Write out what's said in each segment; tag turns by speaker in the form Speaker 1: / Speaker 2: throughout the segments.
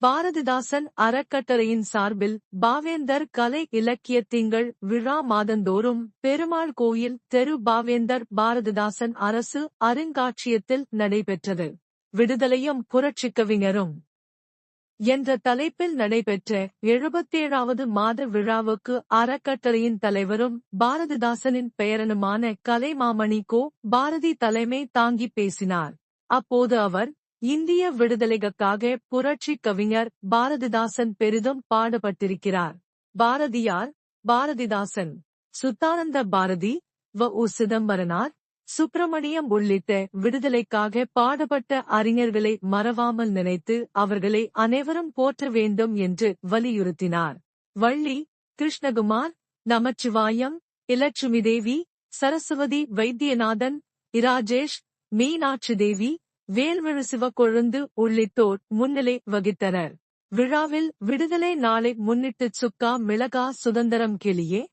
Speaker 1: பாரதிதாசன் அறக்கட்டளையின் சார்பில் பாவேந்தர் கலை இலக்கிய திங்கள் விழா மாதந்தோறும் பெருமாள் கோயில் தெரு பாவேந்தர் பாரதிதாசன் அரசு அருங்காட்சியகத்தில் நடைபெற்றது. விடுதலையும் புரட்சிக்கவிஞரும் என்ற தலைப்பில் நடைபெற்ற 77வது மாத விழாவுக்கு அறக்கட்டளையின் தலைவரும் பாரதிதாசனின் பெயரனுமான கலைமாமணி கோ. பாரதி தலைமை தாங்கி பேசினார். அப்போது அவர், இந்திய விடுதலைக்காக புரட்சி கவிஞர் பாரதிதாசன் பெரிதும் பாடுபட்டிருக்கிறார். பாரதியார், பாரதிதாசன், சுத்தானந்த பாரதி, வ.உ. சிதம்பரனார், சுப்பிரமணியம் உள்ளிட்ட விடுதலைக்காக பாடுபட்ட அறிஞர்களை மறவாமல் நினைத்து அவர்களை அனைவரும் போற்ற வேண்டும் என்று வலியுறுத்தினார். வள்ளி, கிருஷ்ணகுமார், நமச்சிவாயம், இலட்சுமிதேவி, சரஸ்வதி வைத்தியநாதன், இராஜேஷ், மீனாட்சி தேவி, வேல்விழு சிவக்கொழுந்து உள்ளிட்டோர் முன்னிலை வகித்தனர். விழாவில் விடுதலை நாளை முன்னிட்டு சுக்கா மிளகா சுதந்திரம் கிளியே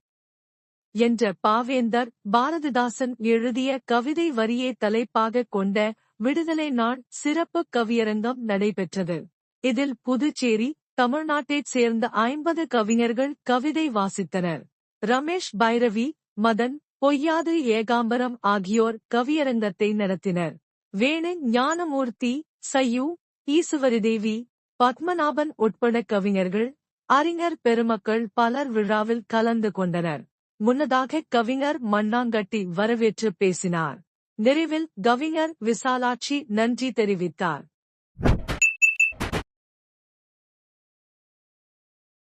Speaker 1: என்ற பாவேந்தர் பாரதிதாசன் எழுதிய கவிதை வரியை தலைப்பாக கொண்ட விடுதலை நாள் சிறப்பு கவியரங்கம் நடைபெற்றது. இதில் புதுச்சேரி, தமிழ்நாட்டைச் சேர்ந்த 50 கவிஞர்கள் கவிதை வாசித்தனர். ரமேஷ் பைரவி, மதன், பொய்யாது ஏகாம்பரம் ஆகியோர் கவியரங்கத்தை நடத்தினர். வேணு ஞானமூர்த்தி, சையு, ஈசுவரிதேவி, பத்மநாபன் உட்பட கவிஞர்கள், அறிஞர் பெருமக்கள் பலர் விழாவில் கலந்து கொண்டனர். முன்னதாக கவிஞர் மண்ணாங்கட்டி வரவேற்று பேசினார். நிறைவில் கவிஞர் விசாலாட்சி நன்றி தெரிவித்தார்.